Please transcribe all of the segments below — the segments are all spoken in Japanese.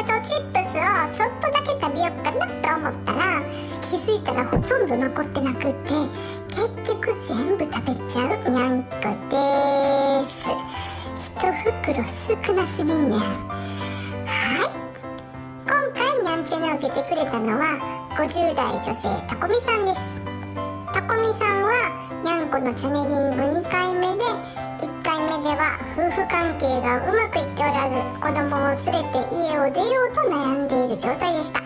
トチップスをちょっとだけ食べようかなと思ったら、気づいたらほとんど残ってなくって、結局全部食べちゃうにゃんこでーす。一袋少なすぎんねん。はい、今回にゃんちゃんを受けてくれたのは50代女性たこみさんです。たこみさんはにゃんこのチャネリング2回目で、1回目では夫婦関係がうまくいっておらず、子供を連れて家を出ようと悩んでいる状態でした。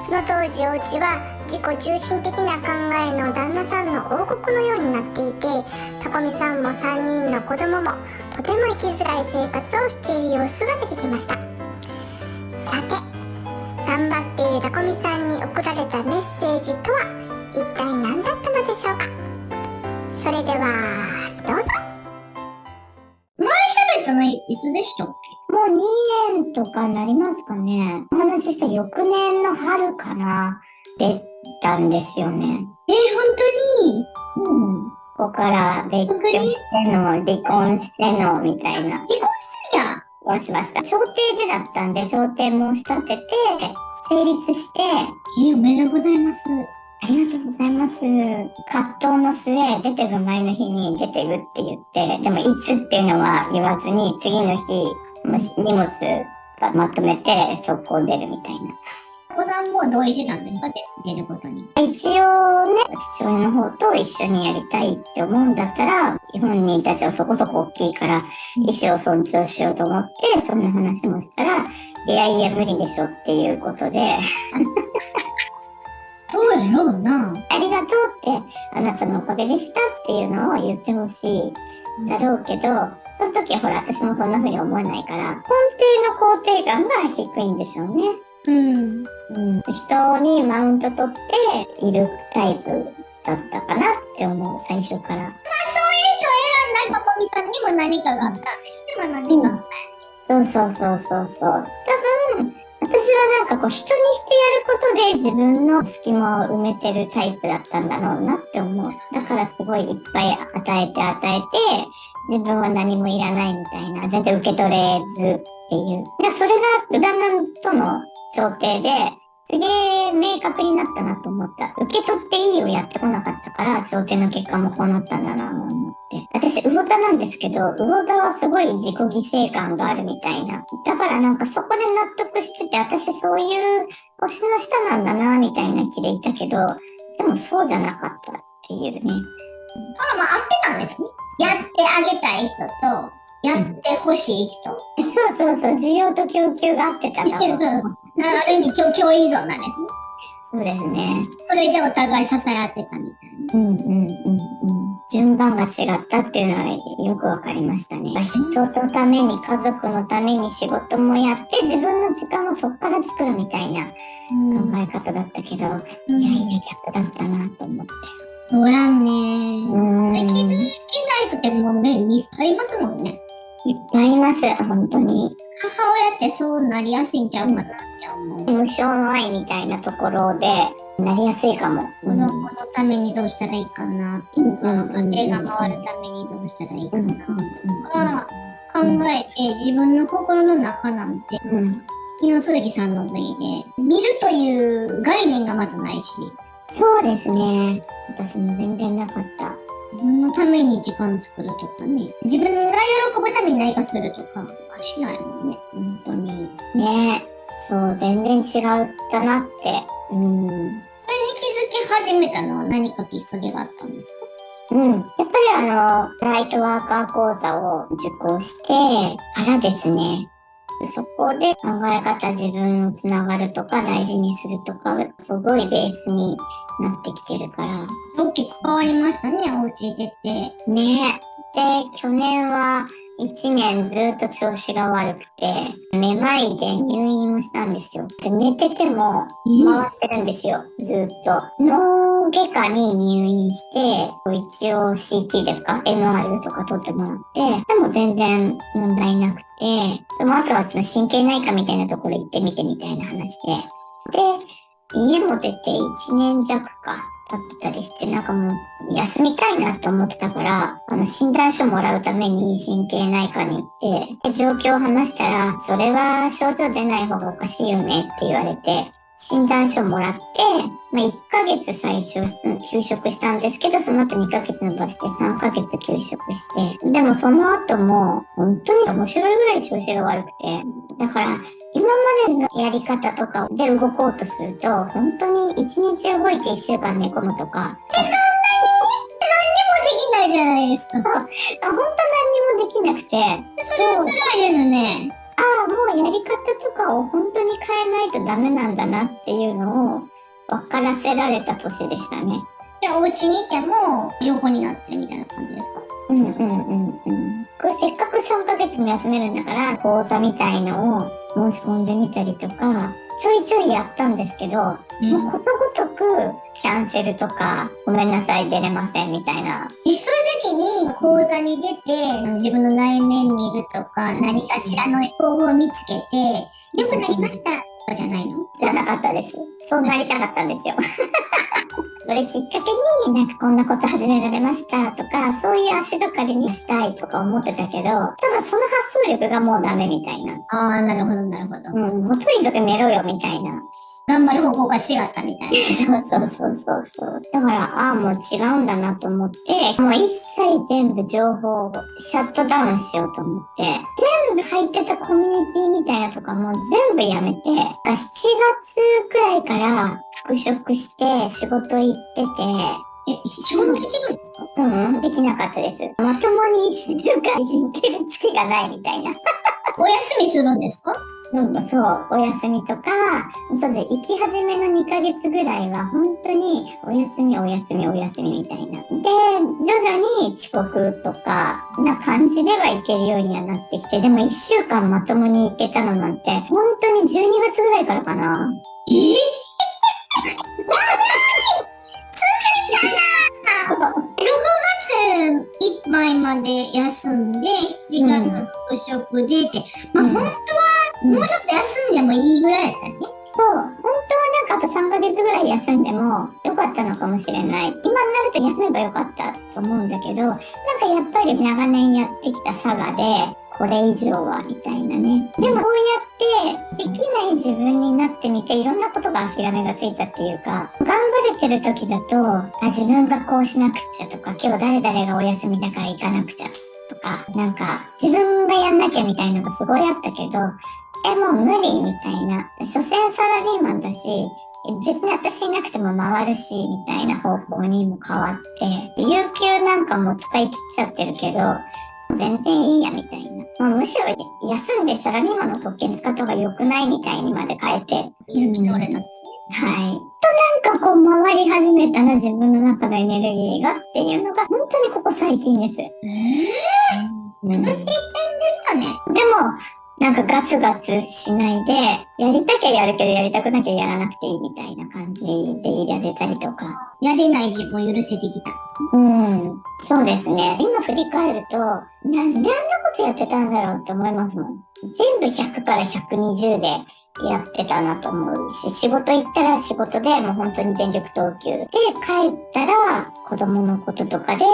その当時お家は自己中心的な考えの旦那さんの王国のようになっていて、たこみさんも3人の子供もとても生きづらい生活をしている様子が出てきました。さて、頑張っているたこみさんに送られたメッセージとは一体何だったのでしょうか。それではどうぞ。前喋ったのいつでしたっけ？もう2年とかなりますかね。お話しした翌年の春から出たんですよね。本当に？ここから別居しての、離婚しての、みたいな。離婚したんや。をしました。調停でだったんで、調停申し立てて、成立して、おめでとうございます。ありがとうございます。葛藤の末、出てく前の日に出てるって言って、でもいつっていうのは言わずに、次の日、荷物がまとめて、速攻出るみたいな。お子さんも同意してたんですか？出ることに。一応ね、父親の方と一緒にやりたいって思うんだったら、本人たちはそこそこ大きいから、意思を尊重しようと思って、そんな話もしたら、いやいや無理でしょっていうことで、そうやろうな。ありがとうって、あなたのおかげでしたっていうのを言ってほしいだろうけど、その時はほら、私もそんな風に思えないから、根底の肯定感が低いんでしょうね。人にマウント取っているタイプだったかなって思う、最初から。まあそういう人を選んだたこみさんにも何かがあったんでしょうね。何かあったんや。そう。多分、私はなんかこう人にしてやることで自分の隙間を埋めてるタイプだったんだろうなって思う。だからすごいいっぱい与えて、自分は何もいらないみたいな、全然受け取れずっていう。それが旦那との調停ですげえ明確になったなと思った。受け取っていいをやってこなかったから、調停の結果もこうなったんだなと思って。私、魚座なんですけど、魚座はすごい自己犠牲感があるみたいな。だからなんかそこで納得してて、私そういう星の下なんだなみたいな気でいたけど、でもそうじゃなかったっていうね。まあ合ってたんですね。やってあげたい人と、やってほしい人。そう。需要と供給が合ってたなと。ある意味共依存なんですね。そうですね。それでお互い支え合ってたみたいな。順番が違ったっていうのはよくわかりましたね。人のために、家族のために仕事もやって、自分の時間をそこから作るみたいな考え方だったけど、いや逆だったなと思って。そうやんねー。気づけない人ってもうね、いっぱいいますもんね。いっぱいいます、本当に。母親ってそうなりやすいんちゃうかなって思う。無償の愛みたいなところでなりやすいかも。この子のためにどうしたらいいかなとか、家庭が回るためにどうしたらいいかなとか考えて、自分の心の中なんて、昨日鈴木さんの時で、見るという概念がまずないし。そうですね。私も全然なかった。自分のために時間作るとかね。自分が喜ぶために何かするとかはしないもんね。本当に。ね。そう、全然違ったなって。それに気づき始めたのは何かきっかけがあったんですか？やっぱりライトワーカー講座を受講してからですね。そこで考え方、自分をつながるとか大事にするとか、すごいベースになってきてるから。大きく変わりましたね、お家出て。ね。で、去年は1年ずっと調子が悪くて、めまいで入院をしたんですよ。で寝てても回ってるんですよ、ずっと。脳外科に入院して、一応 CT とか MR とか取ってもらって、でも全然問題なくて、その後は神経内科みたいなところ行ってみてみたいな話で。で、家も出て1年弱か。経ってたりして、なんかもう休みたいなと思ってたから、診断書もらうために神経内科に行って、で状況を話したら、それは症状出ない方がおかしいよねって言われて、診断書もらって、1ヶ月最初休職したんですけど、その後2ヶ月伸ばして3ヶ月休職して、でもその後も本当に面白いぐらい調子が悪くて、だから今までのやり方とかで動こうとすると、本当に1日動いて1週間寝込むとか。できないじゃないですか。本当何にもできなくて。それは辛いですね。もうやり方とかを本当に変えないとダメなんだなっていうのを分からせられた年でしたね。じゃあお家にいても横になってるみたいな感じですか？これせっかく3ヶ月も休めるんだから、講座みたいのを申し込んでみたりとか、ちょいちょいやったんですけど、もうことごとくキャンセルとか、ごめんなさい出れませんみたいな。そういう時に講座に出て自分の内面見るとか、何かしらの方法を見つけて、良くなりましたとかじゃないの？じゃなかったです。そうなりたかったんですよ。それきっかけになんかこんなこと始められましたとか、そういう足がかりにしたいとか思ってたけど、ただその発想力がもうダメみたいな。なるほど、なるほど。もうとにかく寝ろよみたいな。頑張る方向が違ったみたいな。そう。だから、もう違うんだなと思って、もう一切全部情報をシャットダウンしようと思って、全部入ってたコミュニティみたいなとかも全部やめて、7月くらいから復職して仕事行ってて、仕事できるんですか？できなかったです。まともに1週間行ける月がないみたいな。お休みするんですか？そう、お休みとか、そうで、行き始めの2ヶ月ぐらいは、本当に、お休みみたいな。で、徐々に遅刻とか、な感じでは行けるようにはなってきて、でも1週間まともに行けたのなんて、本当に12月ぐらいからかな。6月いっぱいまで休んで、7月復職でって、本当はもうちょっと休んでもいいぐらいだったね。そう、本当はなんかあと3ヶ月ぐらい休んでもよかったのかもしれない。今になると休めばよかったと思うんだけど、なんかやっぱり長年やってきた佐賀で、これ以上はみたいなね。でもこうやってできない自分になってみて、いろんなことが諦めがついたっていうか、頑張れてる時だと、自分がこうしなくちゃとか、今日誰々がお休みだから行かなくちゃとか、なんか自分がやんなきゃみたいなのがすごいあったけど、もう無理みたいな。所詮サラリーマンだし、別に私いなくても回るし、みたいな方向にも変わって、有給なんかも使い切っちゃってるけど、全然いいやみたいな。むしろ休んでサラリーマンの特権使った方が良くないみたいにまで変えて。有給取れたって。はい。となんかこう回り始めたな、自分の中のエネルギーがっていうのが本当にここ最近です。大変でしたね。でも、なんかガツガツしないで、やりたきゃやるけどやりたくなきゃやらなくていいみたいな感じでいられたりとか。やれない自分を許せてきたんですそうですね。今振り返ると、なんであんなことやってたんだろうって思いますもん。全部100から120でやってたなと思うし、仕事行ったら仕事でもう本当に全力投球で、帰ったら子供のこととかで、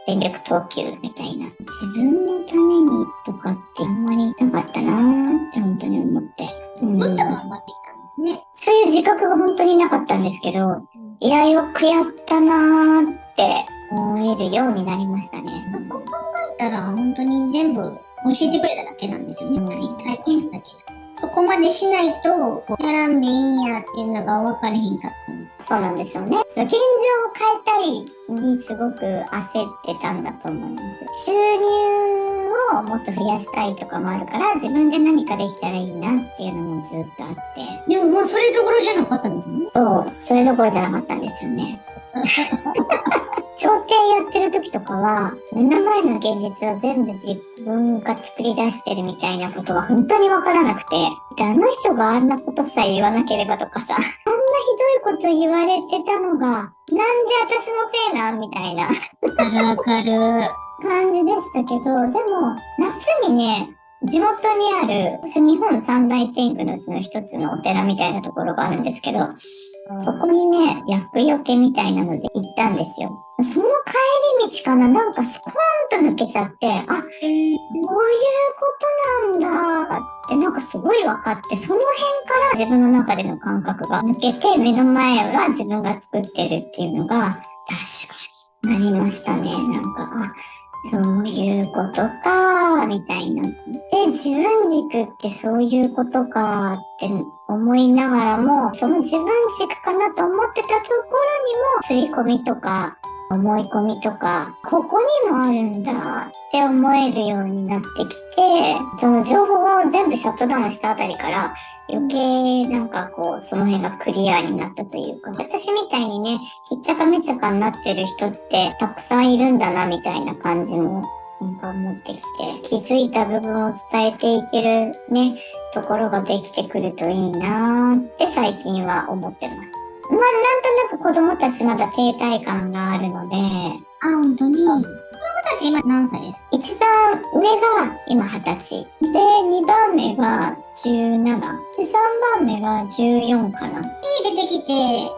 全力投球みたいな。自分のためにとかってあんまりなかったなーって本当に思って。もっと頑張ってきたんですね。そういう自覚が本当になかったんですけど、いや、よくやったなーって思えるようになりましたね。そう考えたら本当に全部教えてくれただけなんですよね。大変だけど。そこまでしないと、やらんでいいんやっていうのが分かれへんかったの。そうなんでしょうね。現状を変えたいにすごく焦ってたんだと思います。収入をもっと増やしたいとかもあるから、自分で何かできたらいいなっていうのもずっとあって。でももうそれどころじゃなかったんですよね。そう、それどころじゃなかったんですよね。調停やってる時とかは、目の前の現実は全部自分が作り出してるみたいなことは本当にわからなくて、あの人があんなことさえ言わなければとかさ、あんなひどいこと言われてたのが、なんで私のせいなんみたいなわかる。感じでしたけど、でも、夏にね、地元にある日本三大天狗のうちの一つのお寺みたいなところがあるんですけど、そこにね、厄除けみたいなので行ったんですよ。その帰り道かな、なんかスコーンと抜けちゃって、あ、そういうことなんだってなんかすごい分かって、その辺から自分の中での感覚が抜けて、目の前は自分が作ってるっていうのが確かになりましたね。なんか、あ、そういうことか、みたいな。で、自分軸ってそういうことかって思いながらも、その自分軸かなと思ってたところにも、刷り込みとか、思い込みとか、ここにもあるんだって思えるようになってきて、その情報を全部シャットダウンしたあたりから、余計なんかこう、その辺がクリアになったというか、私みたいにね、ひっちゃかめっちゃかになってる人ってたくさんいるんだなみたいな感じもなんか思ってきて、気づいた部分を伝えていけるね、ところができてくるといいなーって最近は思ってます。まあなんとなく子供たちまだ停滞感があるので、あ、本当に。子供たち今何歳ですか？一番上が今20歳。で、2番目が17。で、3番目が14かな。出てきて、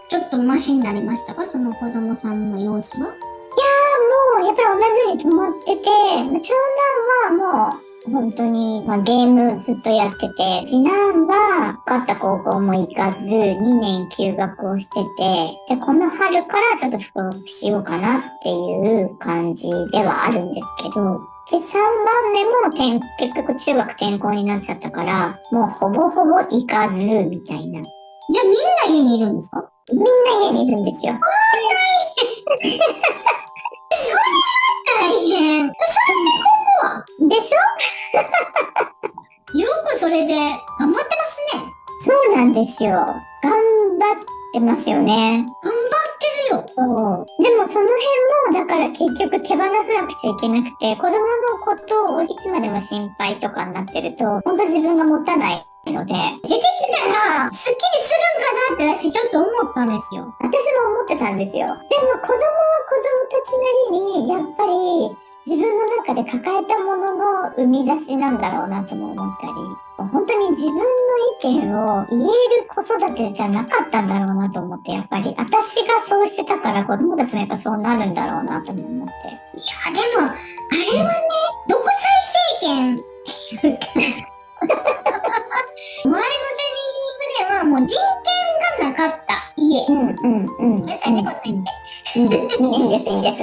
ちょっとマシになりましたか？その子供さんの様子は？もうやっぱり同じように止まってて、長男はもう本当に、ゲームずっとやってて、次男は受かった高校も行かず、2年休学をしてて、で、この春からちょっと復学しようかなっていう感じではあるんですけど、で、3番目も結局中学転校になっちゃったから、もうほぼほぼ行かず、みたいな。じゃあみんな家にいるんですか？みんな家にいるんですよ。大変。それでここはでしょ？よくそれで頑張ってますね。そうなんですよ。頑張ってますよね。頑張ってるよ。そう。でもその辺も、だから結局手放さなくちゃいけなくて、子供のことをいつまでも心配とかになってると、本当自分が持たないので、出てきたら、すっきりするんかなって私ちょっと思ったんですよ。私も思ってたんですよ。でも子供は子供たちなりに、やっぱり自分の中で抱えたものの生み出しなんだろうなとも思ったり、本当に自分の意見を言える子育てじゃなかったんだろうなと思って、やっぱり私がそうしてたから子供たちもやっぱそうなるんだろうなとも思って。いや、でも、あれはね、独裁政権っていうか、前のジャニーニングではもう人権がなかった家。うんうんうん。ごめんなさいね、こんな言って。いいです、いいです。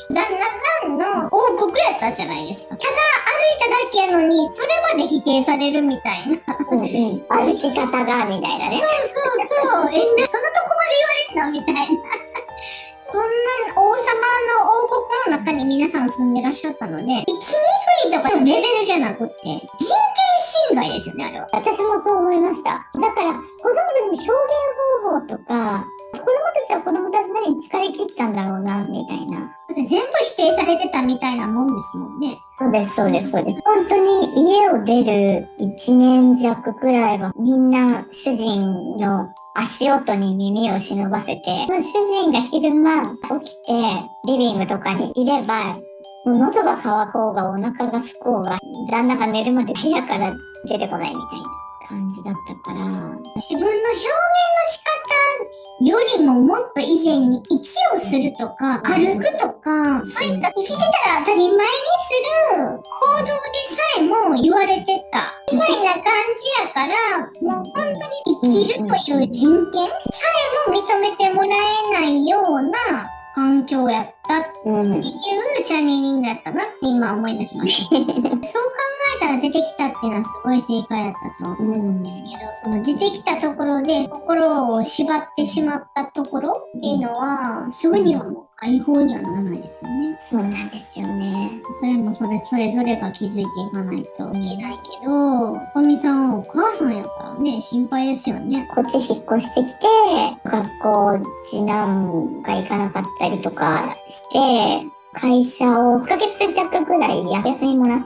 旦那さんの王国やったじゃないですか。ただ歩いただけやのに、それまで否定されるみたいな。うんうん。歩き方が、みたいなね。そう。そのとこまで言われんのみたいな。そんな王様の王国の中に皆さん住んでらっしゃったので、生きにくいとかのレベルじゃなくて、人権侵害ですよね、あれは。私もそう思いました。だから、子供たちの表現方法とか、子供たちは子供たちなりに疲れ切ったんだろうな、みたいな。だって全部否定されてたみたいなもんですもんね。そうです、そうです、そうです。本当に家を出る1年弱くらいは、みんな主人の足音に耳を忍ばせて、主人が昼間起きて、リビングとかにいれば、もう喉が渇こうがお腹が空こうが、旦那が寝るまで部屋から出てこないみたいな感じだったから。自分の表現の仕方よりももっと以前に息をするとか、歩くとか、そういった生きてたら当たり前にする行動でさえも言われてた。みたいな感じやから、もう本当に生きるという人権さえも認めてもらえないような環境やったっていうチャネリングやったなって今思い出しました。そう考えたら出てきたっていうのはすごい正解だったと思うんですけど、その出てきたところで心を縛ってしまったところっていうのは、すぐにはもう解放にはならないですよね。そうなんですよね。それもそれぞれが気づいていかないといけないけど、こみさんはお母さんやからね、心配ですよね。こっち引っ越してきて、学校、次男が行かなかったりとかして、会社を1ヶ月弱ぐらい休みもらって、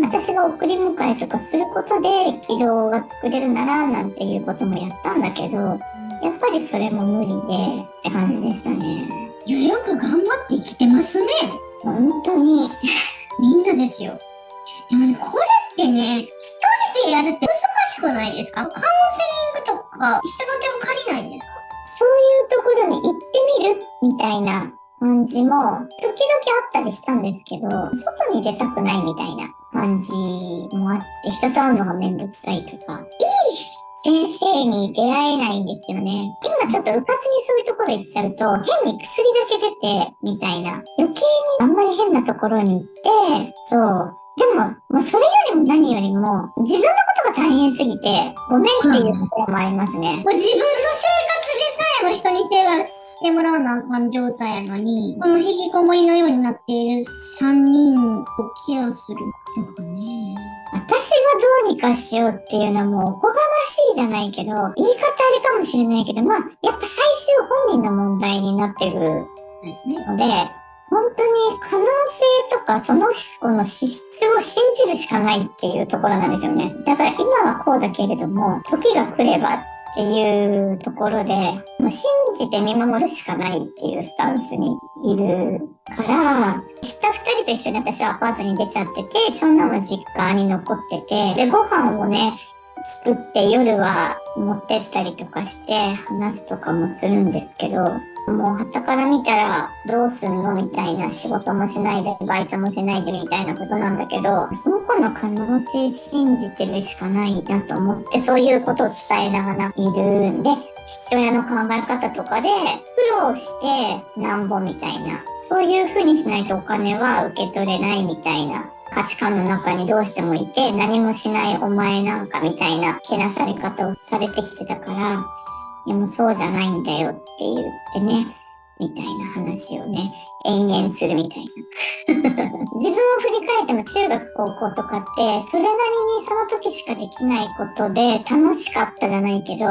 私が送り迎えとかすることで軌道が作れるならなんていうこともやったんだけど、やっぱりそれも無理でって感じでしたね。いや、よく頑張って生きてますね。本当に。みんなですですよ。でもね、これってね、一人でやるって難しくないですか？カウンセリングとか、人の手を借りないんですか？そういうところに行ってみるみたいな感じも時々あったりしたんですけど、外に出たくないみたいな感じもあって、人と会うのがめんどくさいとか、いい先生に出会えないんですよね。今ちょっとうかつにそういうところ行っちゃうと、変に薬だけ出て、みたいな。余計にあんまり変なところに行って、そう。でも、それよりも何よりも、自分のことが大変すぎて、ごめんっていうところもありますね。もう自分の生活でさえも人に世話してもらわなあかん状態やのに、この引きこもりのようになっている3人をケアするのかね。私がどうにかしようっていうのもおこがましいじゃないけど、言い方あれかもしれないけど、やっぱ最終本人の問題になってるですね。ので、本当に可能性とかその人の資質を信じるしかないっていうところなんですよね。だから今はこうだけれども、時が来ればっていうところで、信じて見守るしかないっていうスタンスにいるから、下2人と一緒に私はアパートに出ちゃってて、長男は実家に残ってて、で、ご飯をね、作って夜は持ってったりとかして話とかもするんですけど、もう傍から見たらどうすんのみたいな、仕事もしないでバイトもしないでみたいなことなんだけど、その子の可能性信じてるしかないなと思って、そういうことを伝えながらいるんで、父親の考え方とかで苦労してなんぼみたいな、そういう風にしないとお金は受け取れないみたいな価値観の中にどうしてもいて、何もしないお前なんかみたいなけなされ方をされてきてたから、でもそうじゃないんだよって言ってね、みたいな話をね、延々するみたいな。自分を振り返っても中学高校とかって、それなりにその時しかできないことで楽しかったじゃないけど、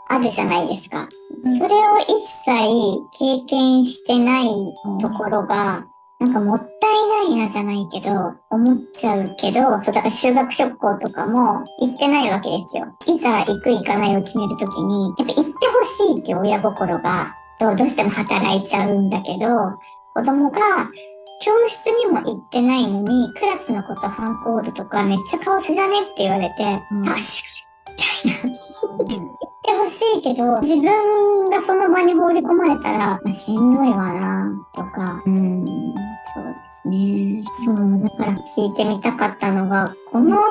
あるじゃないですか。それを一切経験してないところが、なんかもったいないなじゃないけど、思っちゃうけど、そうだから修学旅行とかも行ってないわけですよ。いざ行く行かないを決めるときに、やっぱ行ってほしいっていう親心が、どうしても働いちゃうんだけど、子供が教室にも行ってないのに、クラスの子とハンコールとかめっちゃカオスじゃねって言われて、確かに、みたいな。言ってほしいけど、自分がその場に放り込まれたら、しんどいわな、とか、そうですね。そう、だから聞いてみたかったのが、この3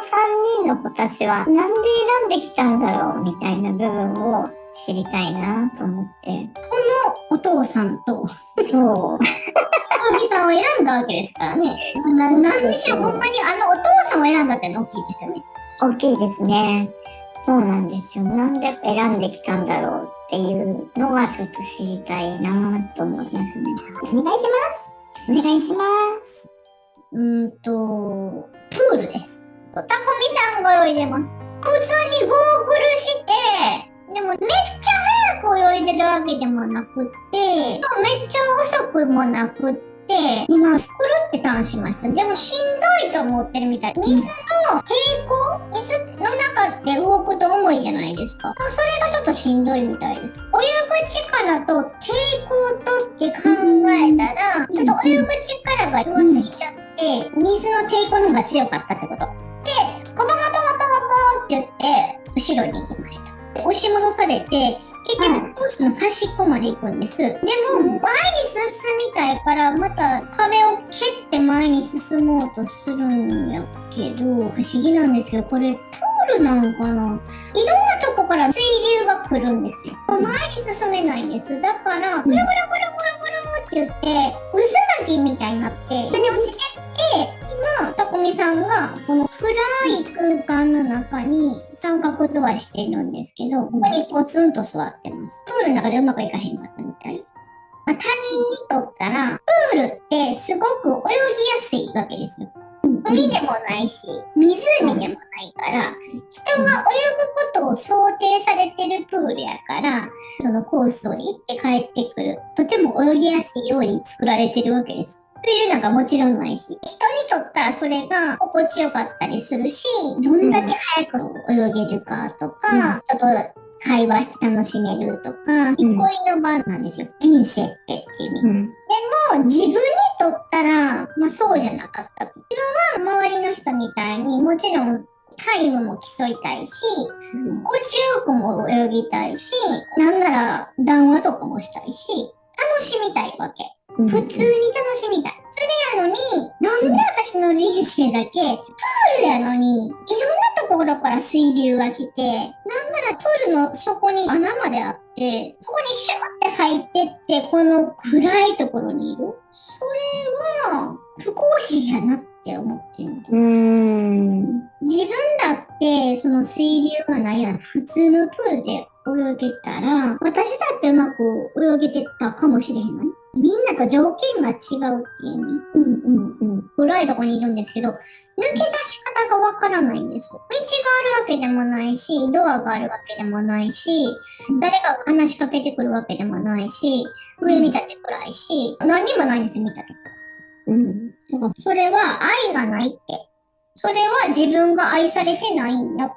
人の子たちはなんで選んできたんだろう、みたいな部分を知りたいなと思って。お父さんと、そう。おじさんを選んだわけですからね。なんでしろほんまにお父さんを選んだっての大きいですよね。大きいですね。そうなんですよ。なんで選んできたんだろうっていうのはちょっと知りたいなと思いますね。お願いします。お願いします。プールです。タコミさんが泳いでます。普通にゴーグルして、でもめっちゃ早く泳いでるわけでもなくって、めっちゃ遅くもなくって、今、くるってターンしました。でもしんどいと思ってるみたい。水の抵抗、水の中って動くと重いじゃないですか。それがちょっとしんどいみたいです。泳ぐ力と抵抗とって考えたら、ちょっと泳ぐ力が弱すぎちゃって、水の抵抗の方が強かったってこと。で、コバコバコバコバって言って、後ろに行きました。押し戻されて、結局コースの端っこまで行くんです。でも、前に進みたいから、また壁を蹴って前に進もうとするんやけど、不思議なんですけど、これ、プールなのかないろんなとこから水流が来るんですよ。前に進めないんです。だから、ぐるぐるぐるぐるぐるって言って、渦巻きみたいになって、で、落ちてって、今、タコミさんが、この暗い空間の中に三角座りしてるんですけど、ここにポツンと座ってます。プールの中でうまくいかへんかったみたい。他人にとったら、プールってすごく泳ぎやすいわけですよ。海でもないし、湖でもないから、人が泳ぐことを想定されてるプールやから、そのコースを行って帰ってくる。とても泳ぎやすいように作られてるわけです。プールなんかもちろんないし、人にとったらそれが心地よかったりするし、どんだけ早く泳げるかとか、ちょっと会話して楽しめるとか、憩いの場なんですよ。人生ってっていう意味。もう自分にとったら、まあそうじゃなかった。自分は周りの人みたいにもちろんタイムも競いたいし、心地よくも泳ぎたいし、なんなら談話とかもしたいし、楽しみたいわけ。普通に楽しみたい。それやのに、なんで私の人生だけ、プールやのに、いろんなところから水流が来て、なんならプールの底に穴まであって、そこにシューって入ってって、この暗いところにいる。それは、不公平やなって思ってる。自分だって、その水流がないや普通のプールで泳げたら、私だってうまく泳げてたかもしれへんのね。みんなと条件が違うっていう意味。暗いとこにいるんですけど、抜け出し方がわからないんですよ。道があるわけでもないし、ドアがあるわけでもないし、誰かが話しかけてくるわけでもないし、上見たって暗いし、何にもないんですよ、見たとこ。それは愛がないって。それは自分が愛されてないんやって。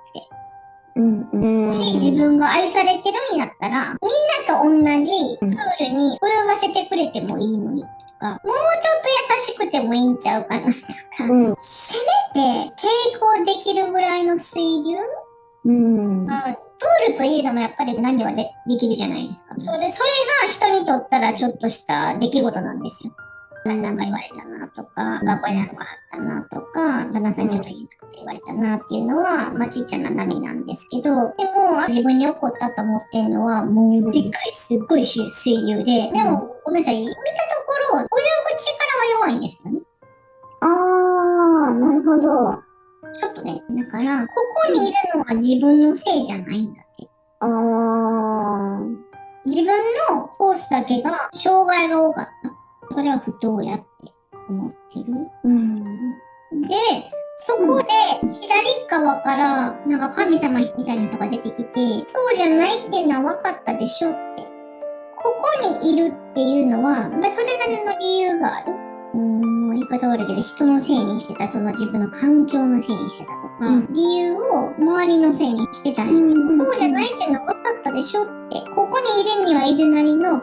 自分が愛されてるんやったら、みんなと同じプールに泳がせてくれてもいいのにとか、もうちょっと優しくてもいいんちゃうかなとか、せめて抵抗できるぐらいの水流、プールといえどもやっぱり波はできるじゃないですか。それが人にとったらちょっとした出来事なんですよ。なんか言われたなとか、学校でなんかあったなとか、旦那さんにちょっといいこと言われたなっていうのは、まあちっちゃな波なんですけど、でも自分に起こったと思ってるのは、もうでっかいすっごい水流で、でもごめんなさい、見たところ、泳ぐ力は弱いんですよね。なるほど。ちょっとね、だから、ここにいるのは自分のせいじゃないんだって。自分のコースだけが障害が多かった。それは不当やって思ってる。で、そこで左側からなんか神様みたいな人が出てきて、そうじゃないっていうのは分かったでしょって。ここにいるっていうのは、やっぱりそれなりの理由がある。言い方悪いけど、人のせいにしてた、その自分の環境のせいにしてたとか、理由を周りのせいにしてたんそうじゃないっていうのは分かったでしょって。ここにいるにはいるなりの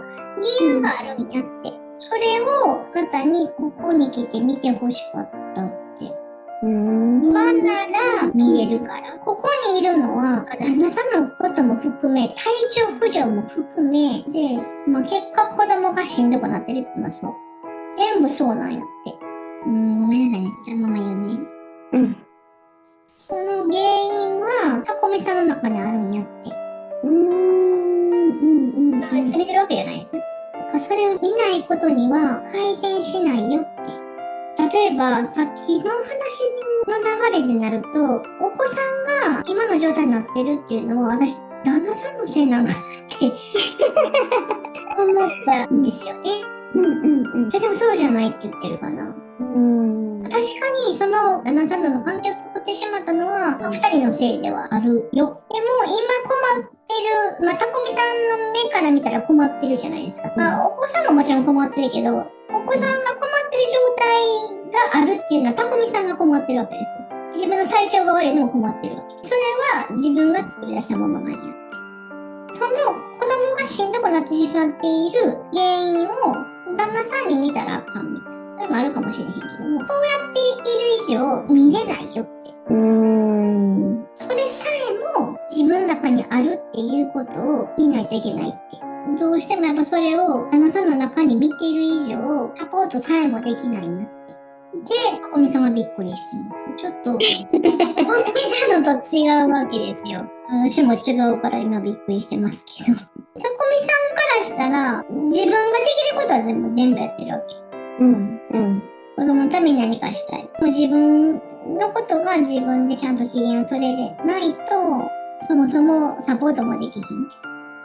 理由があるんやって。それをあなたにここに来て見てほしかったって。今なら見れるから。ここにいるのは、旦那さんのことも含め、体調不良も含め、で、まあ、結果子供がしんどくなってるってのはそう。全部そうなんやって。ごめんなさいね。じゃあママ言うね。その原因は、タコミさんの中にあるんやって。それてるわけじゃないですよ。それを見ないことには改善しないよって。例えば、さっきの話の流れになると、お子さんが今の状態になってるっていうのを、私、旦那さんのせいなんかなって思ったんですよね。でもそうじゃないって言ってるかな。確かに、その旦那さんとの関係を作ってしまったのは、二人のせいではあるよ。でも、今困ってる、タコミさんの目から見たら困ってるじゃないですか。お子さんももちろん困ってるけど、お子さんが困ってる状態があるっていうのは、タコミさんが困ってるわけですよ。自分の体調が悪いのも困ってるわけ。それは自分が作り出したものなんやって。その子供がしんどくなってしまっている原因を旦那さんに見たらあかんみたいな。それもあるかもしれへんけども、そうやっている以上見れないよって。それさえも自分の中にあるっていうことを見ないといけないって。どうしてもやっぱそれをあなたの中に見ている以上、サポートさえもできないなって。で、かこみさんがびっくりしてます。ちょっと、思ってたのと違うわけですよ。私も違うから今びっくりしてますけど。かこみさんからしたら、自分ができることは全部やってるわけ。子供のために何かしたい。もう自分のことが自分でちゃんと機嫌を取れないと、そもそもサポートもできひん。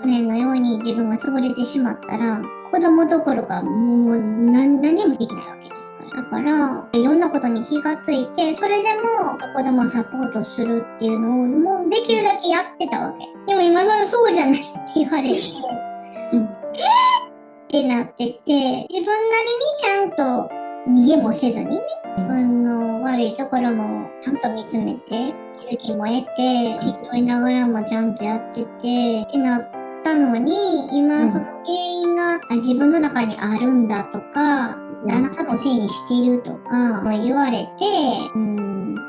去年のように自分が潰れてしまったら、子供どころかもう何もできないわけですから。だから、いろんなことに気がついて、それでも子供をサポートするっていうのをもうできるだけやってたわけ。でも今更そうじゃないって言われて、ってなってて、自分なりにちゃんと逃げもせずにね、自分の悪いところもちゃんと見つめて、気づきも得て、しんどいながらもちゃんとやってて、ってなったのに、今その原因が自分の中にあるんだとか、あなたのせいにしているとか言われて、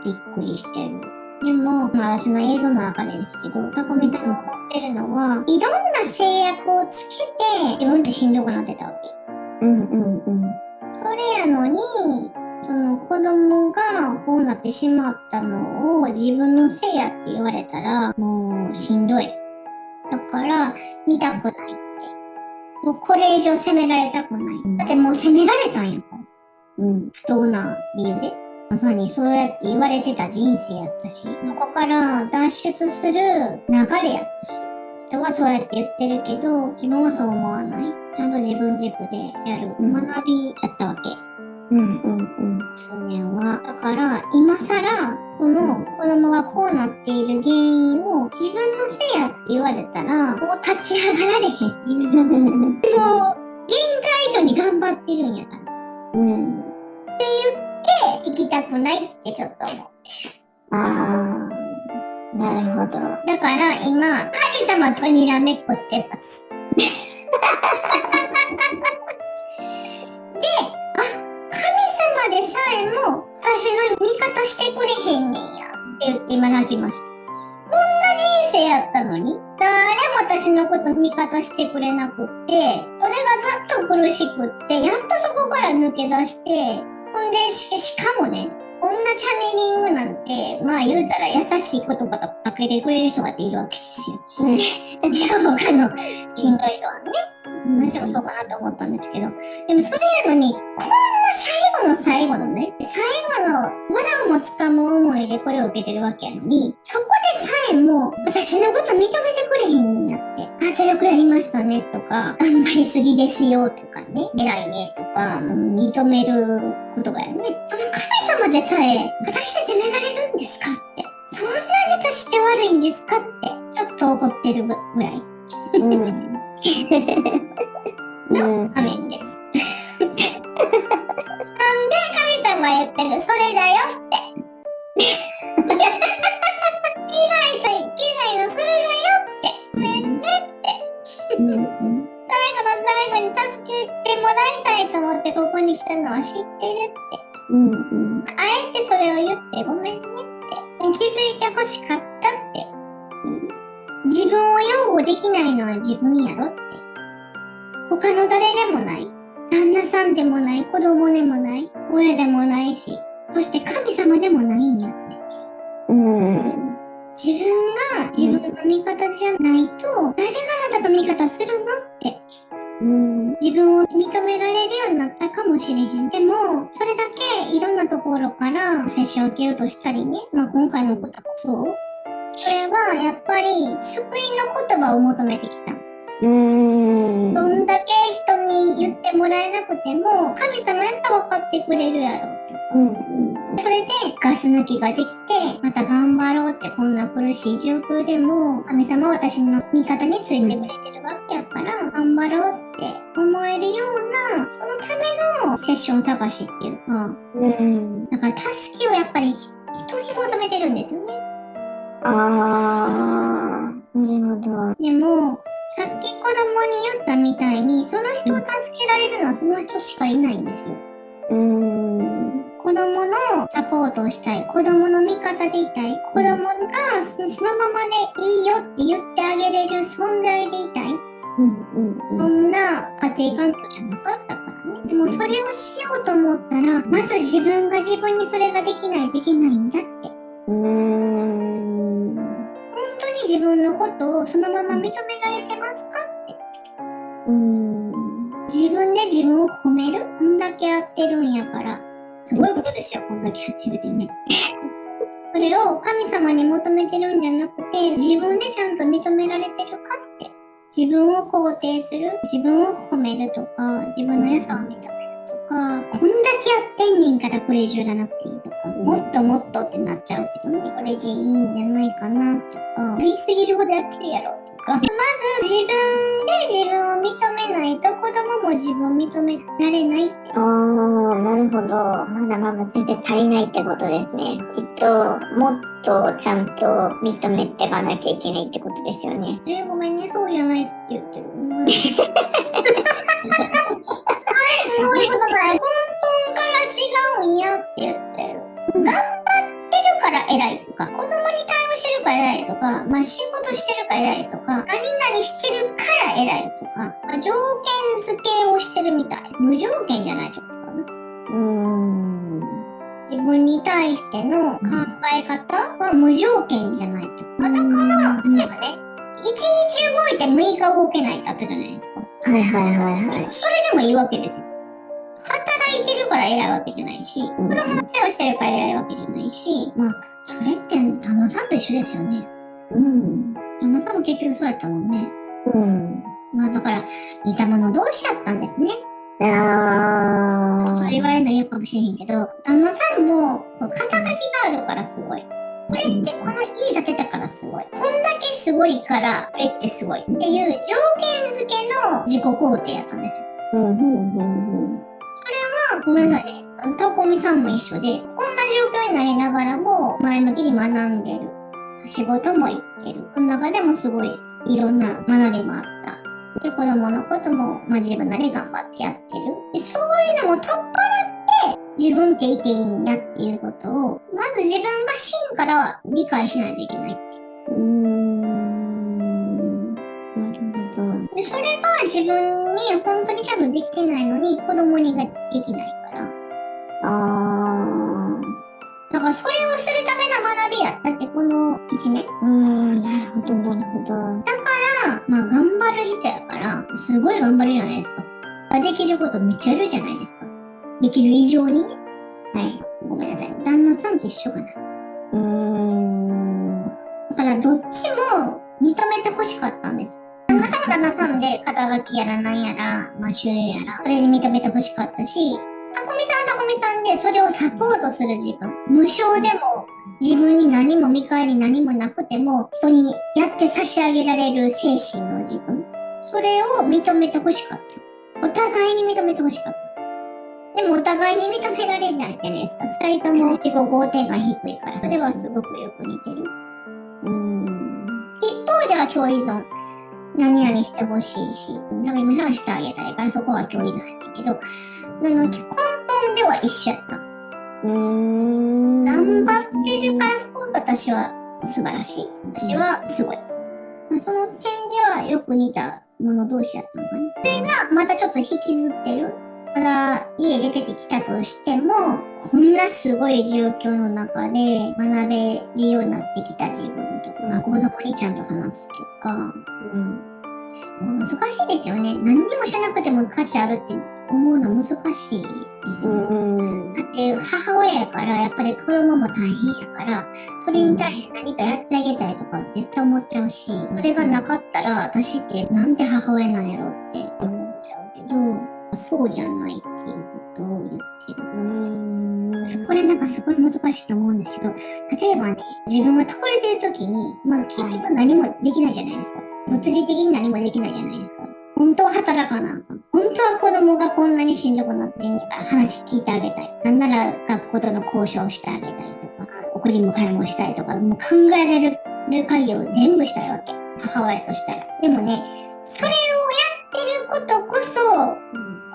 びっくりしてる。でも、私の映像の中でですけど、たこみさんが思ってるのは、いろんな制約をつけて、自分ってしんどくなってたわけ。それやのに、その子供がこうなってしまったのを自分のせいやって言われたら、もうしんどい。だから、見たくないって。もうこれ以上責められたくない。だってもう責められたんやから。不当な理由で。まさにそうやって言われてた人生やったし、そこから脱出する流れやったし、人はそうやって言ってるけど、自分はそう思わない。ちゃんと自分軸でやる学びやったわけ。数年は。だから、今更、その子供がこうなっている原因を自分のせいやって言われたら、もう立ち上がられへん。もう、限界以上に頑張ってるんやから。って言って、行きたくないってちょっと思ってる。なるほど。だから今、神様とにらめっこしてます。で、神様でさえも私の味方してくれへんねんやって言って今泣きました。こんな人生やったのに、誰も私のこと味方してくれなくって、それがずっと苦しくって、やっとそこから抜け出して、ほんでしかもね、こんなチャネリングなんて、言うたら優しい言葉とかかけてくれる人がいるわけですよ。でも他のしんどい人はね、私もそうかなと思ったんですけど、でもそれやのに、こんな最後のね、最後の藁をもつかむ思いでこれを受けてるわけやのに、そこでさえも私のこと認めてくれへんになって、あんたよくやりましたねとか、頑張りすぎですよとかね、偉いねとか、認める言葉やね。その神様でさえ、私で責められるんですかって。そんなに私って悪いんですかって、ちょっと怒ってるぐらい。の場面です。なんで神様言ってる、それだよって。いないといけないの、それだよって。ごめんねって。最後の最後に助けてもらいたいと思ってここに来たのは知ってるって。あえてそれを言ってごめんねって。気づいてほしかったって。自分を擁護できないのは自分やろって。他の誰でもない。旦那さんでもない、子供でもない、親でもないし、そして神様でもないんやって。自分が自分の味方じゃないと、誰があなたと味方するのって。自分を認められるようになったかもしれへん。でも、それだけいろんなところから接種を受けようとしたりね、今回のこともそう。それはやっぱり救いの言葉を求めてきた。どんだけ人に言ってもらえなくても、神様やったら分かってくれるやろ。それでガス抜きができて、また頑張ろうって、こんな苦しい状況でも、神様は私の味方についてくれてるわけやから、頑張ろうって思えるような、そのためのセッション探しっていうか、だから助けをやっぱり人に求めてるんですよね。なるほど。でも、さっき子供に言ったみたいに、その人を助けられるのはその人しかいないんですよ。子供のサポートをしたい。子供の味方でいたい。子供がそのままでいいよって言ってあげれる存在でいたい。そんな家庭環境じゃなかったからね。でもそれをしようと思ったら、まず自分が自分にそれができないといけないんだって。本当に自分のことをそのまま認められてますかって。自分で自分を褒める。こんだけやってるんやから。すごいことですよ、こんだけやってるってね。それを神様に求めてるんじゃなくて、自分でちゃんと認められてるかって。自分を肯定する。自分を褒めるとか、自分の良さを認めるとか、こんだけやってんねんからこれ以上やらなくていいとか、もっともっとってなっちゃうけどね、これでいいんじゃないかなとか、やりすぎるほどやってるやろとか。か。まず自分で自分を認めないと子供も自分を認められないって。なるほど。まだまだ全然足りないってことですね。きっと、もっとちゃんと認めていかなきゃいけないってことですよね。ごめんね、そうじゃないって言ってる。そういうことだよ。根本から違うんやって言ってる。頑張ってるから偉いとか、子供に対応してるから偉いとか、仕事してるから偉いとか、何々してるから偉いとか、条件付けをしてるみたい。無条件じゃないとかな。自分に対しての考え方は無条件じゃないとか。だから、例えばね、1日動いて6日動けないってあったじゃないですか。はいはいはいはい。それでもいいわけですよ。働いてるから偉いわけじゃないし、子供の世話してるから偉いわけじゃないし、それって旦那さんと一緒ですよね。旦那さんも結局そうやったもんね。だから、似た者同士だったんですね。そう言われるの嫌かもしれへんけど、旦那さんも肩書きがあるからすごい。これってこの家建てたからすごい。こんだけすごいから、これってすごい。っていう条件付けの自己肯定やったんですよ。ごめんなさいね。タコミさんも一緒で、こんな状況になりながらも前向きに学んでる。仕事も行ってる。その中でもすごいいろんな学びもあった。で、子供のことも、自分なり頑張ってやってる。で、そういうのも取っ払って、自分っていていいんやっていうことを、まず自分が真から理解しないといけない。なるほど。で、それが自分に本当にちゃんとできてないのに、子供にができないから。だからそれをするための学びやったって、この1年。なるほど、なるほど。だから、頑張る人やから、すごい頑張るじゃないですか。できることめっちゃやるじゃないですか。できる以上にね。はい。ごめんなさい。旦那さんと一緒かな。だから、どっちも認めて欲しかったんです。旦那さんは旦那さんで、肩書きやらなんやら、収入やら、それで認めて欲しかったし、タコミさんはタコミさんで、それをサポートする自分。無償でも、自分に何も見返り何もなくても、人にやって差し上げられる精神の自分。それを認めて欲しかった。お互いに認めて欲しかった。でもお互いに認められないじゃないですか。二人とも自己肯定感低いから。それはすごくよく似てる。一方では共依存。何々してほしいし、だから皆さんしてあげたいからそこは共依存やったけど、根本では一緒やった。頑張ってるからこそ私は素晴らしい。私はすごい。その点ではよく似た者同士やったのかな。それがまたちょっと引きずってる。ただ家出てきたとしても、こんなすごい状況の中で学べるようになってきた自分とか、子供にちゃんと話すとか、難しいですよね。何にもしなくても価値あるって思うの難しいですよね。だって母親やからやっぱり子供も大変やから、それに対して何かやってあげたいとか絶対思っちゃうし、それがなかったら私ってなんて母親なんやろって思っちゃうけど、そうじゃないっていうことを言ってる。これなんかすごい難しいと思うんですけど、例えばね、自分が倒れてる時に、結局何もできないじゃないですか。物理的に何もできないじゃないですか。本当は働かなあかん。本当は子供がこんなにしんどくなってんねんから話聞いてあげたい。なんなら学校との交渉をしてあげたいとか、送り迎えもしたいとか、もう考えられる限りを全部したいわけ。母親としたら。でもね、それをやってることこそ、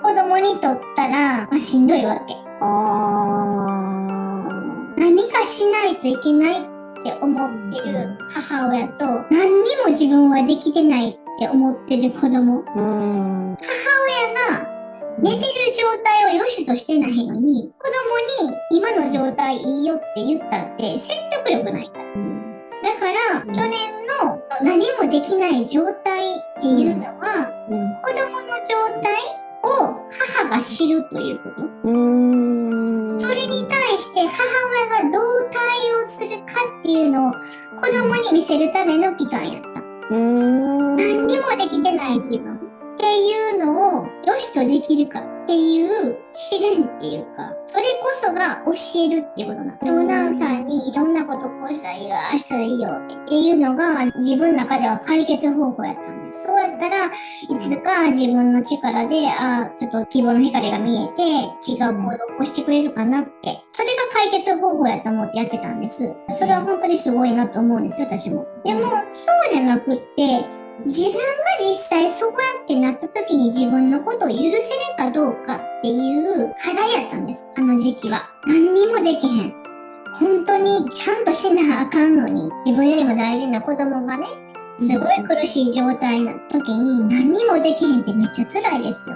子供にとったら、しんどいわけ。何かしないといけないって思ってる母親と、何にも自分はできてないって思ってる子供。母親が寝てる状態を良しとしてないのに、子供に今の状態いいよって言ったって説得力ないから。だから、去年の何もできない状態っていうのは、子供の状態を母が知るということ。それに対して母親がどう対応するかっていうのを子供に見せるための期間やった。何にもできてない自分。っていうのを良しとできるかっていう試練っていうか、それこそが教えるっていうことなの。長男さんにいろんなことこうしたらいいよ、ああしたらいいよっていうのが自分の中では解決方法やったんです。そうやったらいつか自分の力で、ちょっと希望の光が見えて違う行動を起こしてくれるかなって。それが解決方法やと思ってやってたんです。それは本当にすごいなと思うんですよ、私も。でも、そうじゃなくって、自分が実際そうやってなった時に自分のことを許せるかどうかっていう課題やったんです。あの時期は。何にもできへん。本当にちゃんとしなあかんのに、自分よりも大事な子供がね、すごい苦しい状態の時に何にもできへんってめっちゃ辛いですよ。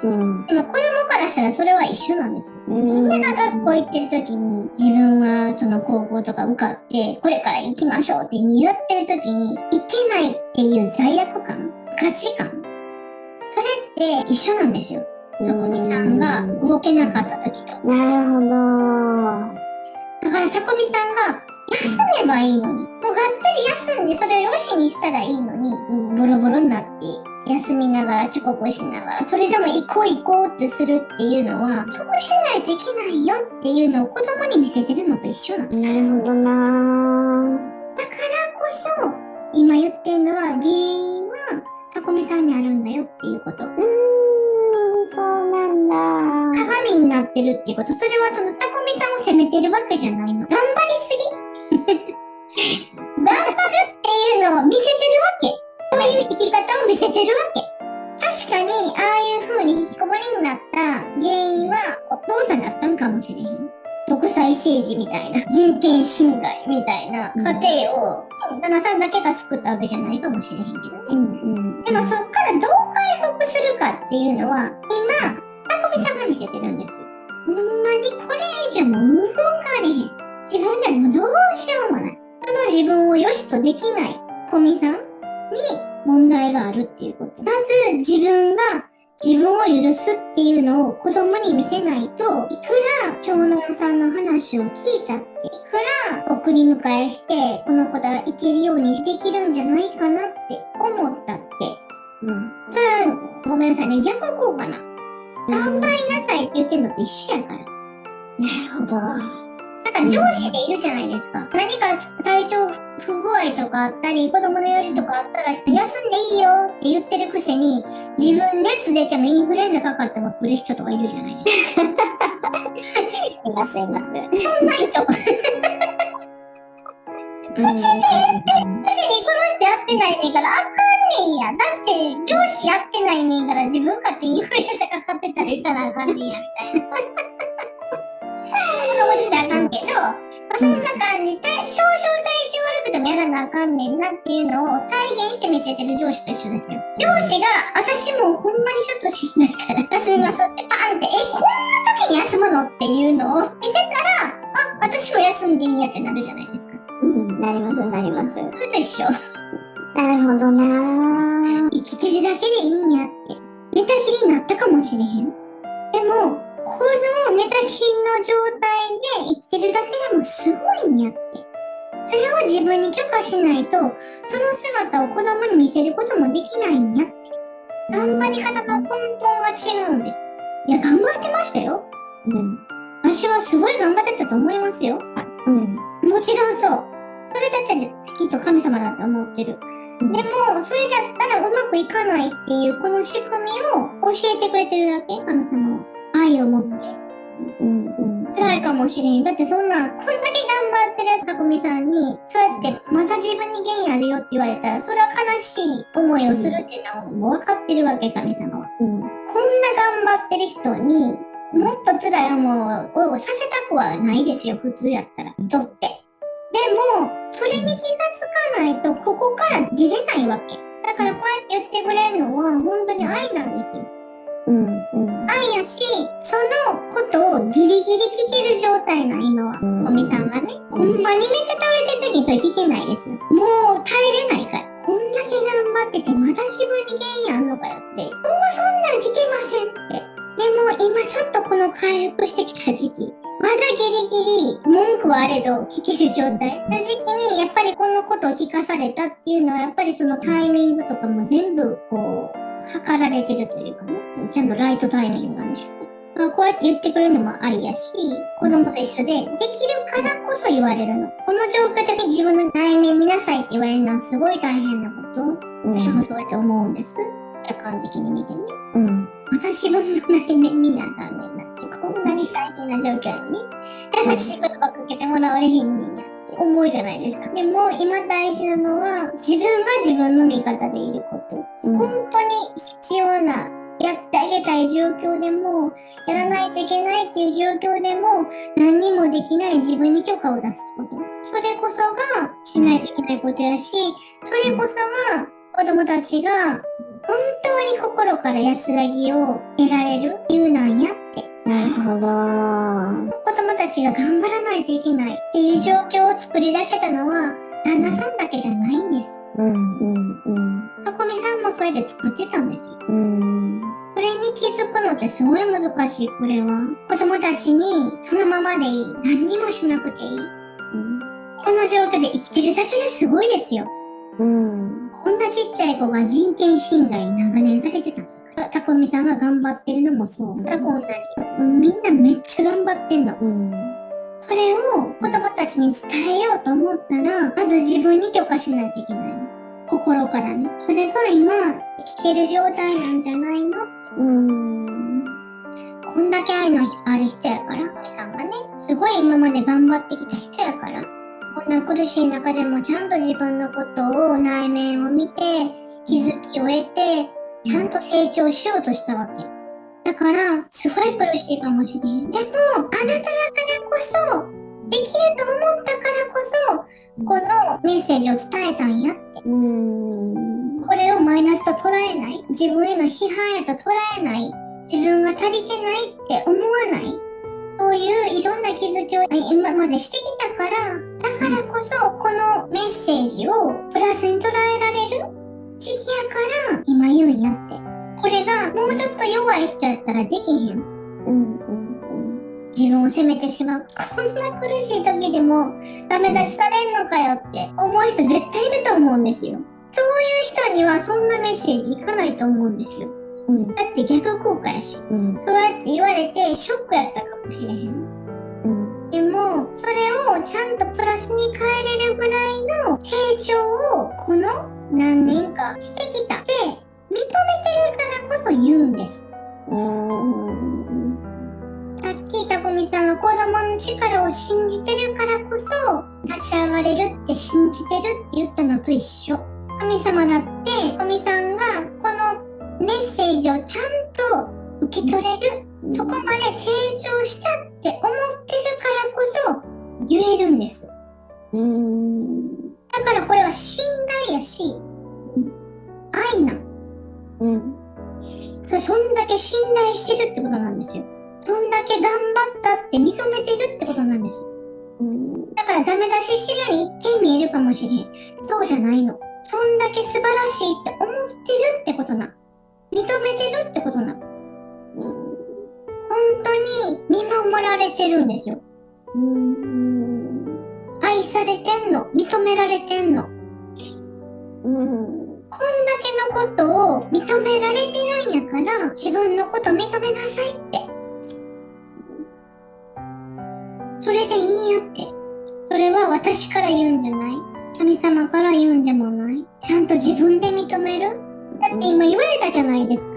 でも子供からしたらそれは一緒なんですよ。みんなが学校行ってる時に自分はその高校とか受かってこれから行きましょうって言ってる時に行けないっていう罪悪感、価値観、それって一緒なんですよ。たこみさんが動けなかった時と。なるほど。だからたこみさんが休めばいいのに、もうがっつり休んでそれをよしにしたらいいのに、ボロボロになって休みながら遅刻しながら、それでも行こう行こうってするっていうのは、そうしないといけないよっていうのを子供に見せてるのと一緒なの。なるほどなぁ。だからこそ、今言ってんのは原因はたこみさんにあるんだよっていうこと。そうなんだ。鏡になってるっていうこと。それはそのたこみさんを責めてるわけじゃないの。頑張りすぎ頑張るっていうのを見せてるわけ。そういう生き方を見せてるわけ。確かに、ああいう風に引きこもりになった原因はお父さんだったんかもしれへん。独裁政治みたいな、人権侵害みたいな家庭を、旦那さんだけが救ったわけじゃないかもしれへんけどね。でもそっからどう回復するかっていうのは、今、たこみさんが見せてるんですよ。ほんまにこれ以上もう動かれへん。自分でもどうしようもない。その自分を良しとできないたこみさんに問題があるっていうこと。まず自分が自分を許すっていうのを子供に見せないと、いくら長男さんの話を聞いたって、いくら送り迎えして、この子が生きるようにできるんじゃないかなって思ったって、それはごめんなさいね、逆効果な。頑張りなさいって言ってんのって一緒やから。なるほど。なんか上司でいるじゃないですか。何か体調不具合とかあったり、子供の用事とかあったら、休んでいいよって言ってるくせに、自分熱出てもインフルエンザかかっても来る人とかいるじゃないですか。います。そんな人。口で言ってるくせにこの人やってないねんからあかんねんや。だって上司やってないねんから自分かってインフルエンザかかってたらいかなあかんねんや、みたいな。そんなことしたらあかんけど、そんな感じで、少々体調悪くてもやらなあかんねんなっていうのを体現して見せてる上司と一緒ですよ。上司が、私もうほんまにちょっとしんどいから休みますってパンって、こんな時に休むのっていうのを見せたら、私も休んでいいんやってなるじゃないですか。なります、なります。それと一緒。なるほどなぁ。生きてるだけでいいんやって。寝たきりになったかもしれへん。でも、この寝たきりの状態で生きてるだけでもすごいんやって。それを自分に許可しないと、その姿を子供に見せることもできないんやって。頑張り方の根本が違うんです。いや、頑張ってましたよ。私はすごい頑張ってたと思いますよ。もちろんそう。それだったらきっと神様だと思ってる。でも、それだったらうまくいかないっていうこの仕組みを教えてくれてるだけ、神様は。愛を持って。辛いかもしれん。だってそんな、こんだけ頑張ってるたこみさんに、そうやってまた自分に原因あるよって言われたら、それは悲しい思いをするっていうのはもう分かってるわけ、神様は。こんな頑張ってる人に、もっと辛い思いをさせたくはないですよ、普通やったら。人って。でも、それに気がつかないと、ここから出れないわけ。だからこうやって言ってくれるのは、本当に愛なんですよ。愛やし、そのことをギリギリ聞ける状態な、今は。おみさんがね。ほんまにめっちゃ倒れてる時にそれ聞けないですよ。もう耐えれないから。こんだけ頑張ってて、まだ自分に原因あんのかよって。もうそんなん聞けませんって。でも今ちょっとこの回復してきた時期。まだギリギリ文句はあれど聞ける状態な時期にやっぱりこのことを聞かされたっていうのはやっぱりそのタイミングとかも全部こう測られてるというかね、ちゃんとライトタイミングなんでしょうね。こうやって言ってくれるのも愛やし、子供と一緒で、できるからこそ言われるの。この状況で自分の内面見なさいって言われるのはすごい大変なこと。私もそうやって思うんです。客観的に見てね。また自分の内面見なあかんねんなって、こんなに大変な状況なのに、優しい言葉かけてもらわれへんねんやって思うじゃないですか。でも今大事なのは、自分が自分の味方でいること。本当に必要な、やってあげたい状況でも、やらないといけないっていう状況でも、何にもできない自分に許可を出すこと。それこそがしないといけないことやし、それこそが子供たちが本当に心から安らぎを得られる理由なんやって。なるほど。子供たちが頑張らないといけないっていう状況を作り出してたのは、旦那さんだけじゃないんです。あこみさんもそれで作ってたんですよ。それに気づくのってすごい難しい、これは。子供たちにそのままでいい。何にもしなくていい。この状況で生きてるだけですごいですよ。こんなちっちゃい子が人権侵害長年されてたんだから。たこみさんが頑張ってるのもそう。全く同じ。みんなめっちゃ頑張ってんの。それを子供たちに伝えようと思ったら、まず自分に許可しないといけないの。心からね。それが今、聞ける状態なんじゃないの？こんだけ愛のある人やから、かみさんがね、すごい今まで頑張ってきた人やから、こんな苦しい中でもちゃんと自分のことを内面を見て、気づきを得て、ちゃんと成長しようとしたわけ。だから、すごい苦しいかもしれん。でも、あなただからこそ、できると思ったからこそ、このメッセージを伝えたんやって。これをマイナスと捉えない。自分への批判やと捉えない。自分が足りてないって思わない。そういういろんな気づきを今までしてきたから、だからこそこのメッセージをプラスに捉えられる時期やから今言うんやって。これがもうちょっと弱い人やったらできへん。自分を責めてしまう。こんな苦しい時でもダメ出しされんのかよって思う人絶対いると思うんですよ。そういう人にはそんなメッセージいかないと思うんですよ。だって逆効果やし、そうやって言われてショックやったかもしれへん。でも、それをちゃんとプラスに変えれるぐらいの成長をこの何年かしてきたって認めてるからこそ言うんです。さっきたこみさんが子供の力を信じてるからこそ立ち上がれるって信じてるって言ったのと一緒。神様だってこみさんがこのメッセージをちゃんと受け取れる、そこまで成長したって思ってるからこそ言えるんです。だからこれは信頼やし、愛な。そんだけ信頼してるってことなんですよ。そんだけ頑張ったって認めてるってことなんです。だからダメ出ししてるように一見見えるかもしれん。そうじゃないの。そんだけ素晴らしいって思ってるってことな。認めてるってことな。本当に見守られてるんですよ。愛されてんの。認められてんの。こんだけのことを認められてるんやから、自分のこと認めなさいって。それでいいんやって。それは私から言うんじゃない。神様から言うんでもない。ちゃんと自分で認める。だって今言われたじゃないですか。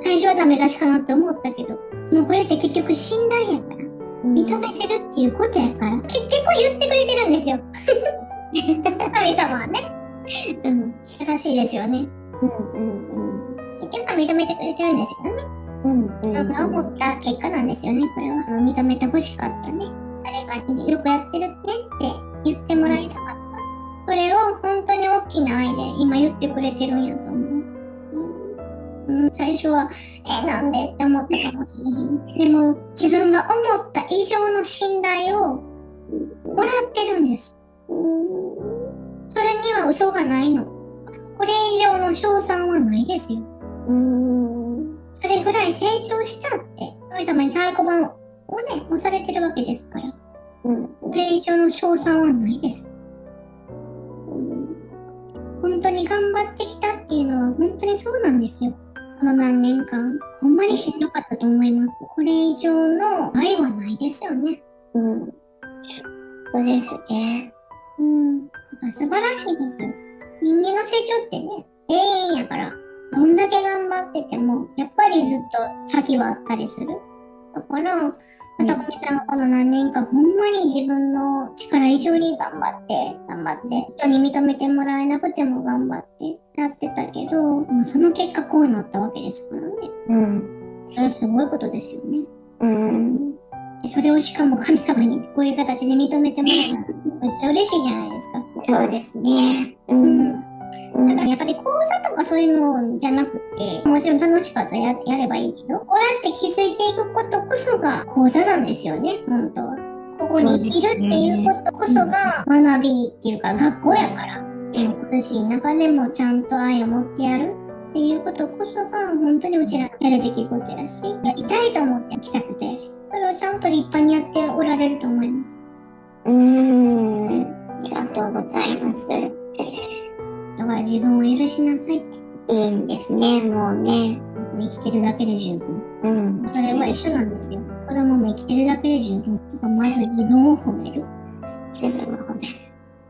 最初はダメ出しかなって思ったけど、もうこれって結局信頼やから。認めてるっていうことやから、結局言ってくれてるんですよ。神様はね。優しいですよね。結局は認めてくれてるんですよね。なんか思った結果なんですよね、これは。認めてほしかったね。誰かによくやってるねって言ってもらいたかった。それを本当に大きな愛で今言ってくれてるんやと思う。最初は、なんでって思ったかもしれへん。でも、自分が思った以上の信頼をもらってるんです。それには嘘がないの。これ以上の称賛はないですよ。それぐらい成長したって、神様に太鼓判をね、押されてるわけですから。これ以上の称賛はないです。本当に頑張ってきたっていうのは本当にそうなんですよ。この何年間、ほんまにしんどかったと思います。これ以上の愛はないですよね。うん。そうですね。だから素晴らしいですよ。人間の成長ってね、永遠やから、どんだけ頑張ってても、やっぱりずっと先はあったりする。だから、たこみさんはこの何年間、ほんまに自分の力以上に頑張って、人に認めてもらえなくても頑張ってやってたけど、まあ、その結果こうなったわけですからね。うん。それはすごいことですよね。うん。それをしかも神様にこういう形で認めてもらえたらめっちゃ嬉しいじゃないですか。そうですね。うん。だからやっぱり講座とかそういうのじゃなくて、もちろん楽しかったらやればいいけど、こうやって気づいていくことこそが講座なんですよね、本当は。ここに生きるっていうことこそが学びっていうか学校やから。苦しい中でもちゃんと愛を持ってやるっていうことこそが本当にうちらやるべきことやし、やりたいと思って来たことやし、それをちゃんと立派にやっておられると思います。ありがとうございます。だから自分を許しなさいって。いいんですね、もうね。生きてるだけで十分。うん。それは一緒なんですよ。子供も生きてるだけで十分。まず自分を褒める。自分を褒める。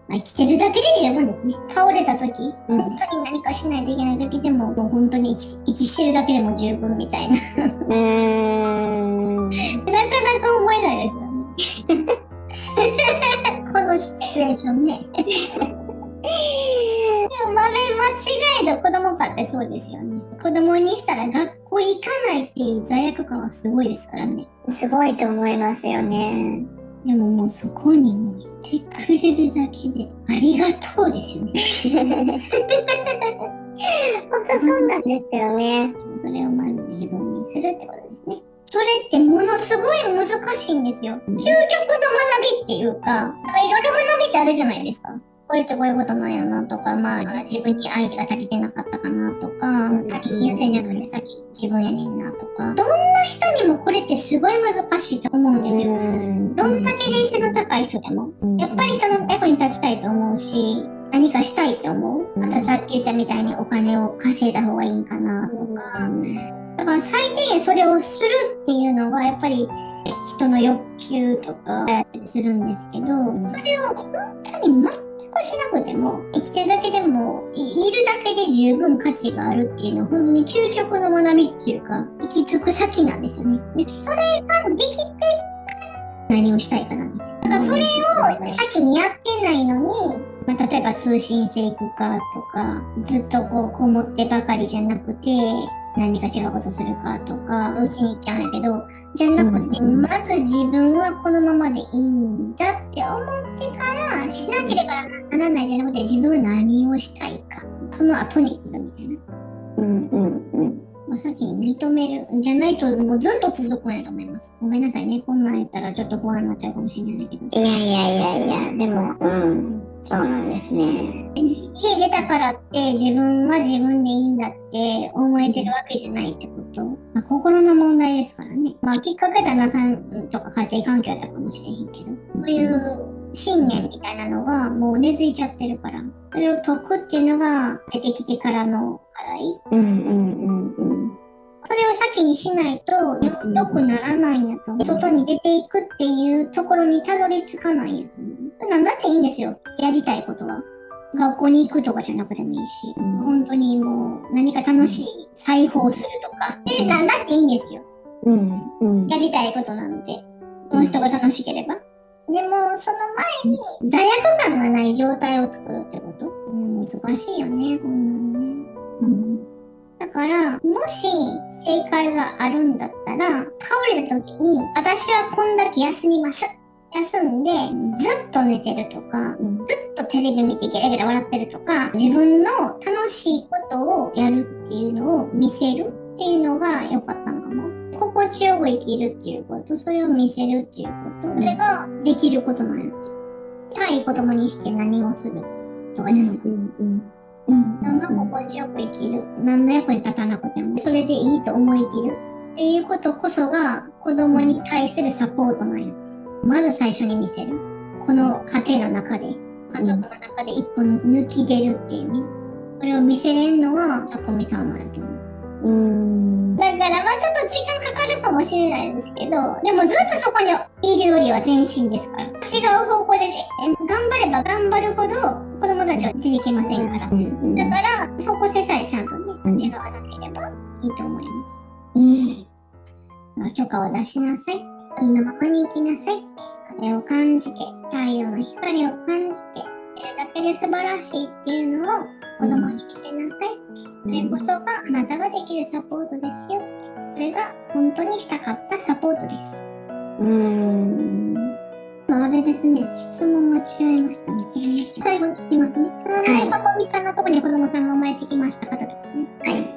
生きてるだけで十分ですね。倒れた時、本当に何かしないといけない時でも、もう本当に息してるだけでも十分みたいな。なかなか思えないですよね。このシチュエーションね。生まれ間違いの子供かってそうですよね。子供にしたら学校行かないっていう罪悪感はすごいですからね。すごいと思いますよね。でももうそこにもいてくれるだけでありがとうですよね。本当そうなんですよね。それをまず自分にするってことですね。それってものすごい難しいんですよ。究極の学びっていうか、いろいろ学びってあるじゃないですか。これってこういうことなんやなとか、まあ自分に相手が足りてなかったかなとか、他人優先じゃなくてさっき自分やねんなとか、どんな人にもこれってすごい難しいと思うんですよ。どんだけ冷静の高い人でも、やっぱり人の役に立ちたいと思うし、何かしたいと思う。またさっき言ったみたいにお金を稼いだ方がいいんかなとか、だから最低限それをするっていうのがやっぱり人の欲求とかやったりするんですけど、それを本当に全くしなくても、生きてるだけでも、いるだけで十分価値があるっていうのは本当に究極の学びっていうか、行き着く先なんですよね。で、それができて何をしたいかなんですよ。だからそれを先にやってないのに、まあ、例えば通信制行くかとか、ずっとこもってばかりじゃなくて、何か違うことするかとか、うちに行っちゃうんやけど、じゃなくて、まず自分はこのままでいいんだって思ってからしなければならないじゃなくて、自分が何をしたいか、その後に来るみたいな。まあ、先に認めるんじゃないと、もうずっと続くんやと思います。ごめんなさいね。こんなん言ったらちょっと不安になっちゃうかもしれないけど。いや、でも、そうなんですね。家出たからって自分は自分でいいんだって思えてるわけじゃないってこと。まあ、心の問題ですからね。まあ、きっかけ旦那さんとか家庭環境だったかもしれへんけど、そういう信念みたいなのがもう根付いちゃってるから、それを解くっていうのが出てきてからの課題。それを先にしないと良くならないんやと思う。外に出ていくっていうところにたどり着かないんやと思う。なんだっていいんですよ。やりたいことは。学校に行くとかじゃなくてもいいし、本当にもう何か楽しい裁縫するとか。なんだっていいんですよ。やりたいことなんて。その人が楽しければ。でも、その前に罪悪感がない状態を作るってこと。難しいよね、こんなのね。だから、もし正解があるんだったら、倒れた時に、私はこんだけ休みます。休んで、ずっと寝てるとか、ずっとテレビ見てゲラゲラ笑ってるとか、自分の楽しいことをやるっていうのを見せるっていうのが良かったのかも。心地よく生きるっていうこと、それを見せるっていうこと、それができることなんやって。対子供にして何をするとかじゃなくて。何の心地よく生きる。何の役に立たなくても、それでいいと思い切る。っていうことこそが子供に対するサポートなんや。まず最初に見せる。この家庭の中で、家族の中で一歩抜き出るっていうね。これを見せれんのはたこみさんなんだと思う。だからまあちょっと時間かかるかもしれないですけど、でもずっとそこにいるよりは前進ですから。違う方向で頑張れば頑張るほど子供たちは出てきませんから。だからそこせさえちゃんとね、違わなければいいと思います。まあ許可を出しなさい。意のままに生きなさい。風を感じて、太陽の光を感じて、いるだけで素晴らしいっていうのを子供に見せなさい。これこそがあなたができるサポートですよ。これが本当にしたかったサポートです。あれですね、質問が違いましたね。最後に聞きますね。たこみさんのところに子供さんが生まれてきました方ですね。はい。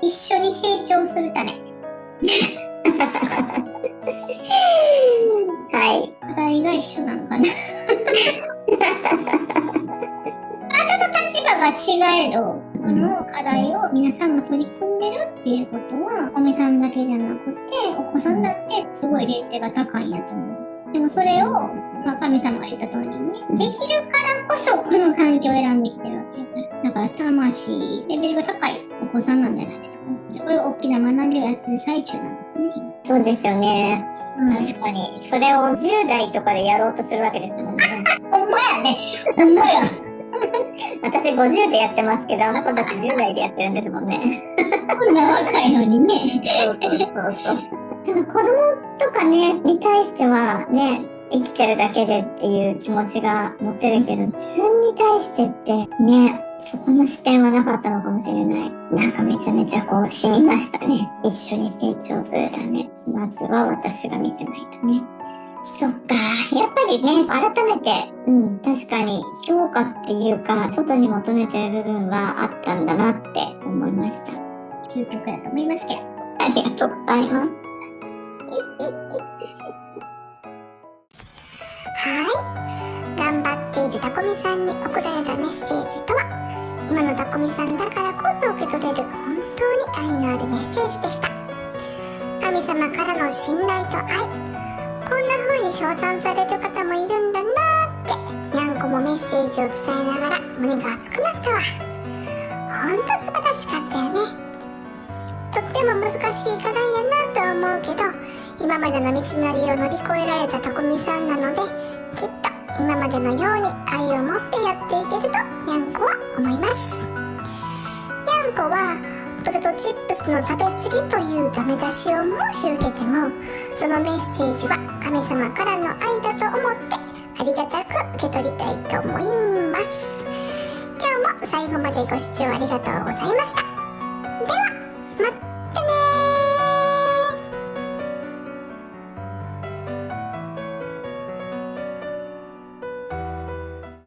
一緒に成長するため。はい。課題が一緒なのかな。ちょっと立場が違えど、その課題を皆さんが取り組んでるっていうことは、おみさんだけじゃなくて、お子さんだってすごい冷静が高いんやと思うんです。でもそれを、まあ、神様が言った通りにね、できるからこそこの環境を選んできてるわけだから。だから魂、レベルが高いお子さんなんじゃないですかね。すごい大きな学びをやってる最中なんですね。そうですよね。確かに。それを10代とかでやろうとするわけですもんね。ほんまやね。ほんまや。私50でやってますけど、あの子たち10代でやってるんですもんね。こんな若いのにね。そう。でも子供とかね、に対してはね、生きてるだけでっていう気持ちが持てるけど、自分に対してってね、そこの視点はなかったのかもしれない。なんかめちゃめちゃこう死にましたね。一緒に成長するため。まずは私が見せないとね。そっか。やっぱりね、改めて、確かに評価っていうか、外に求めてる部分はあったんだなって思いました。究極だと思いますけど。ありがとうございます。頑張っているタコミさんに送られたメッセージとは、今のタコミさんだからこそ受け取れる本当に愛のあるメッセージでした。神様からの信頼と愛、こんな風に称賛される方もいるんだなーって、にゃんこもメッセージを伝えながら胸が熱くなったわ。ほんと素晴らしかったよね。とっても難しい課題やなと思うけど、今までの道のりを乗り越えられたタコミさんなので、きっと今までのように愛を持ってやっていけるとにゃんこは思います。にゃんこはポテトチップスの食べ過ぎというダメ出しをもし受けても、そのメッセージは神様からの愛だと思ってありがたく受け取りたいと思います。今日も最後までご視聴ありがとうございました。ではまた。